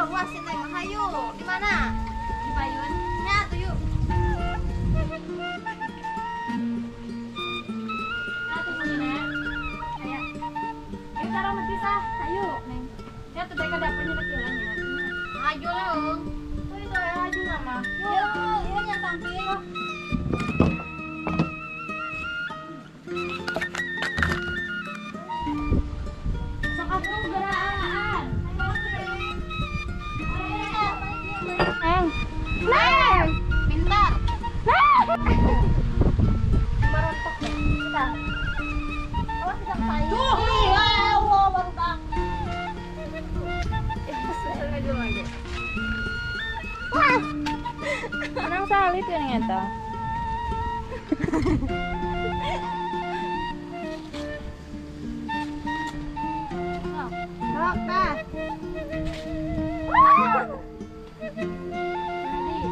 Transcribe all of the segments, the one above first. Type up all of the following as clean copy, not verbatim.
ruas sih Neng. Hayu, di mana? Di Payun. Ya, tuh yuk. Nah, tunggu nih, Nek. Ayo taruh pisah. Ayo, Neng. Ya tuh dekat dapurnya kecilannya. Hayu lah, Ung. Tuh itu ya aja nama. Yuk, iya yang tampil. Sok aku geraan. Neng. Neng. Pintar. Neng. Merontok deh. Kita. Awas tidak sayang. Tuh. Allah, baru tak. Wah. Orang salit ya ternyata. Rok dah.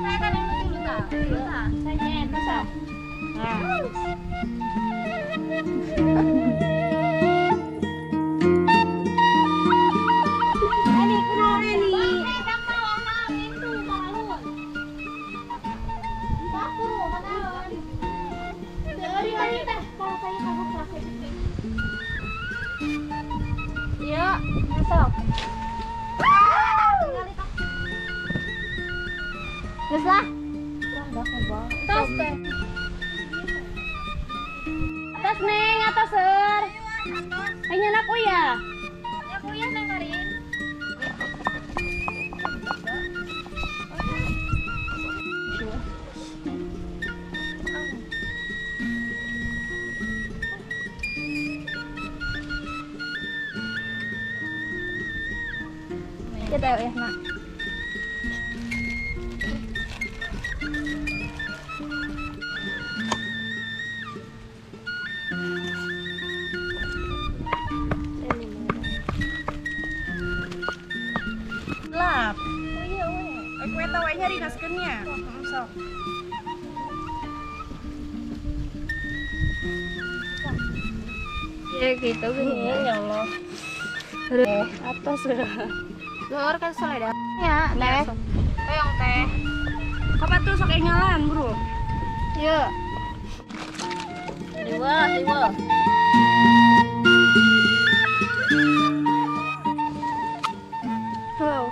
Saya kan yang penting luta. Luta. Saya nyen, masa? Nah. Ini kenal ini. Bang mau amal itu malu. Dapur mana? Dari hari teh kalau saya kagak pakai. Iya, masuk. Terus lah. Tas teh. Atas Neng, atas Ser. Hanya aku ya. Aku ya Neng Karin. Kita ya, Nak. Lap. Oh iya, aku eta wae nyari naskeunnya. Sok. Ya gitu gini ya Allah. Atas sudah. Luar kan soleh dah. Ya, Teh. Yang teh. Kapan tuh sok nyalan, Bro? Yuk. Dewa, dewa. Oh.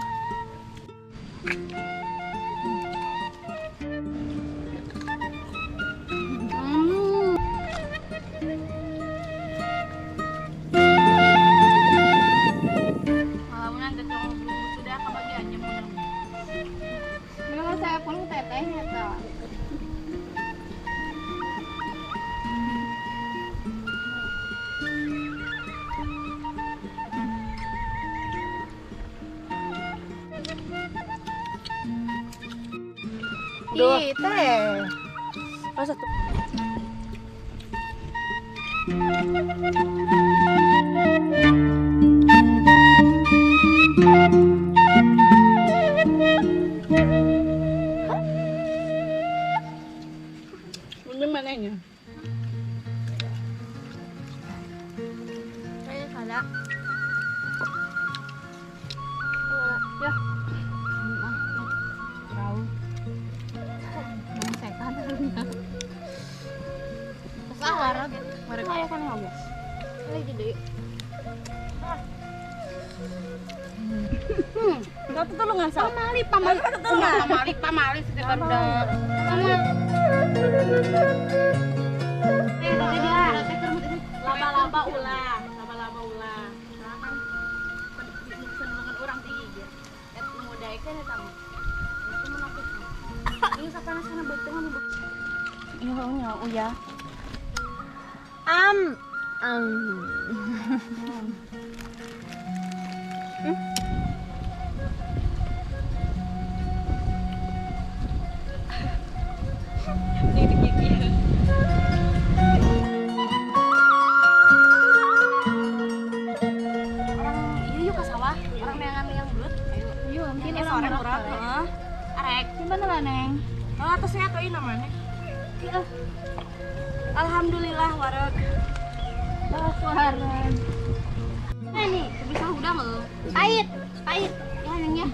Malamunan kecong belum sudah kebagiannya menang. Memang saya pun tetehnya tau. Duh. Ih, teh. Pas satu. Bunda mananya? Saya salah. Ya. Tahu. Mau sekan harusnya. Sahara gitu. Mereka ya kan ya. Lagi gede. Enggak tuh lu ngasal. Pamali sih barudak. Laba-laba ulah, laba-laba ulah. Nah kan senengan orang tinggi. Et mengudaikeun eta mah. Itu menakut. Ini sapana sana beuteung anu Iya, uya. Atasnya tuh ini namanya. Alhamdulillah wareg. Suharan. Nah nih, bisa udang lo. Pahit, pahit. Ya, Neng ya.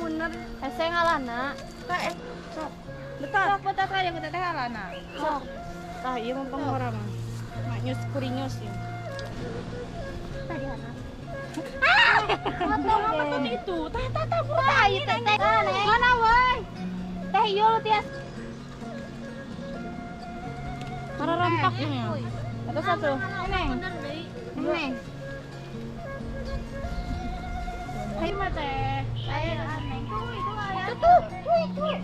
bener. Saya ngalana. Kak betul. Betul kak yang kita teh alana. Sok. Tah ieu mah pangora mah. Mak nyus kurinyus ya. Tadi anak. Foto apa itu? Tah Tah ieu teh teh. Mana woi? Teh ieu lu tias. para rampaknya. Ada satu. Neng. Bener deh. Neng. Hai mah teh. Ayo aneh. Itu ayah. Tuh. Tinggali.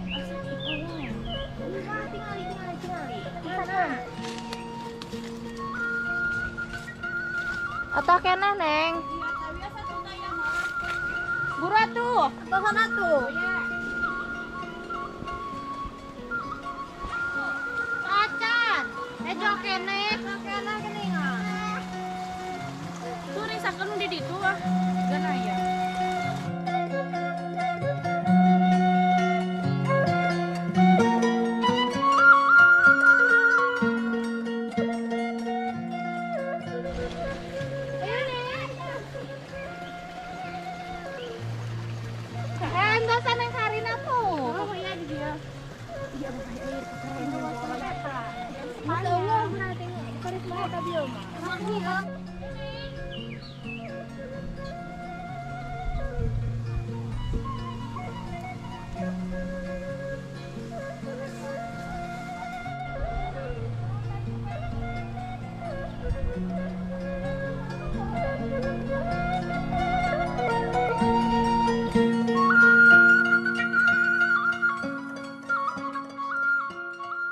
Di sana. Atau kene, Neng. Buru atuh. Atau sana tuh. Acan. Ejo kene. Kene geningan. Tuh nih sakeun di ditu ah. Gan aya. Endosan yang karina tuh. Oh iya di dia. Iya, itu waspada. Masya Allah, berarti karisma eta bieu mah.